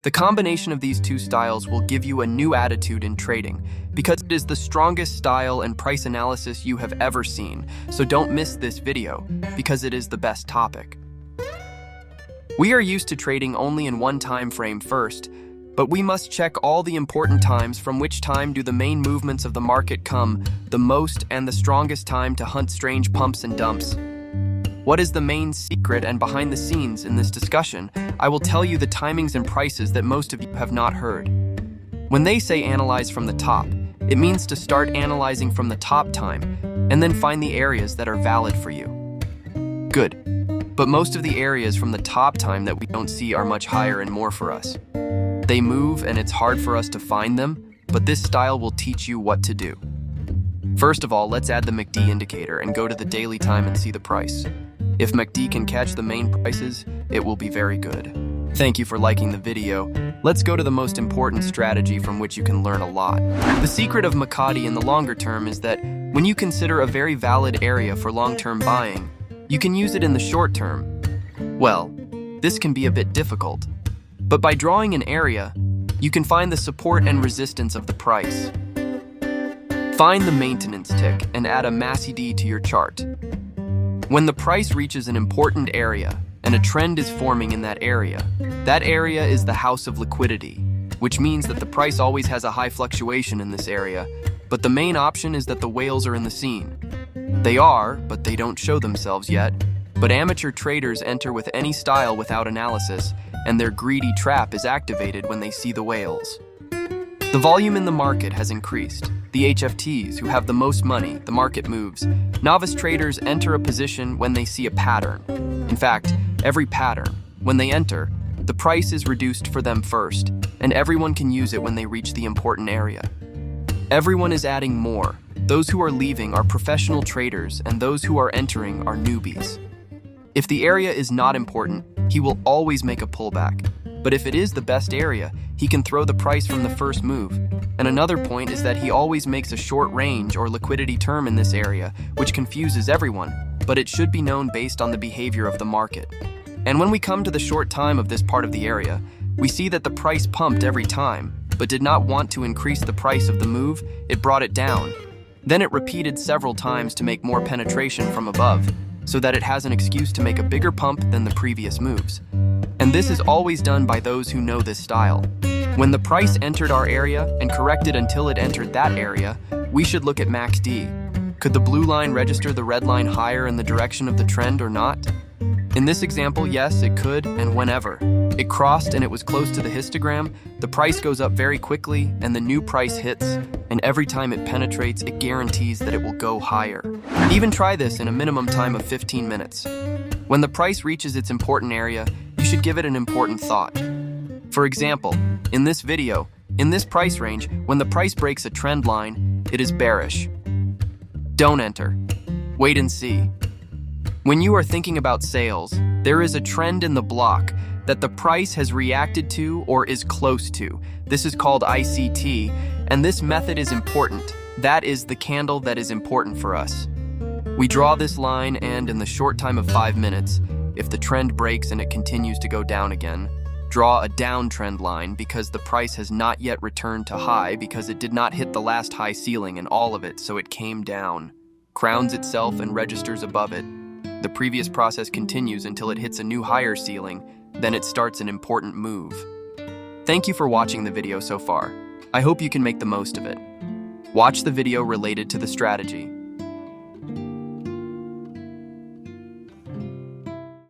The combination of these two styles will give you a new attitude in trading because it is the strongest style and price analysis you have ever seen. So don't miss this video because it is the best topic. We are used to trading only in one time frame first, but we must check all the important times from which time do the main movements of the market come, the most and the strongest time to hunt strange pumps and dumps. What is the main secret and behind the scenes in this discussion? I will tell you the timings and prices that most of you have not heard. When they say analyze from the top, it means to start analyzing from the top time and then find the areas that are valid for you. Good. But most of the areas from the top time that we don't see are much higher and more for us. They move and it's hard for us to find them, but this style will teach you what to do. First of all, let's add the MACD indicator and go to the daily time and see the price. If MACD can catch the main prices, it will be very good. Thank you for liking the video. Let's go to the most important strategy from which you can learn a lot. The secret of MACD in the longer term is that when you consider a very valid area for long-term buying, you can use it in the short term. Well, this can be a bit difficult. But by drawing an area, you can find the support and resistance of the price. Find the maintenance tick and add a MACD to your chart. When the price reaches an important area and a trend is forming in that area is the house of liquidity, which means that the price always has a high fluctuation in this area, but the main option is that the whales are in the scene. They are, but they don't show themselves yet, but amateur traders enter with any style without analysis, and their greedy trap is activated when they see the whales. The volume in the market has increased. The HFTs, who have the most money, the market moves. Novice traders enter a position when they see a pattern. In fact, every pattern, when they enter, the price is reduced for them first, and everyone can use it when they reach the important area. Everyone is adding more. Those who are leaving are professional traders, and those who are entering are newbies. If the area is not important, he will always make a pullback. But if it is the best area, he can throw the price from the first move. And another point is that he always makes a short range or liquidity term in this area, which confuses everyone, but it should be known based on the behavior of the market. And when we come to the short time of this part of the area, we see that the price pumped every time, but did not want to increase the price of the move, it brought it down. Then it repeated several times to make more penetration from above, so that it has an excuse to make a bigger pump than the previous moves. And this is always done by those who know this style. When the price entered our area and corrected until it entered that area, we should look at MACD. Could the blue line register the red line higher in the direction of the trend or not? In this example, yes, it could, and whenever it crossed and it was close to the histogram, the price goes up very quickly and the new price hits, and every time it penetrates, it guarantees that it will go higher. Even try this in a minimum time of 15 minutes. When the price reaches its important area, you should give it an important thought. For example, in this video, in this price range, when the price breaks a trend line, it is bearish. Don't enter. Wait and see. When you are thinking about sales, there is a trend in the block that the price has reacted to or is close to. This is called ICT, and this method is important. That is the candle that is important for us. We draw this line, and in the short time of 5 minutes, if the trend breaks and it continues to go down again, draw a downtrend line because the price has not yet returned to high because it did not hit the last high ceiling and all of it, so it came down, crowns itself and registers above it. The previous process continues until it hits a new higher ceiling, then it starts an important move. Thank you for watching the video so far. I hope you can make the most of it. Watch the video related to the strategy.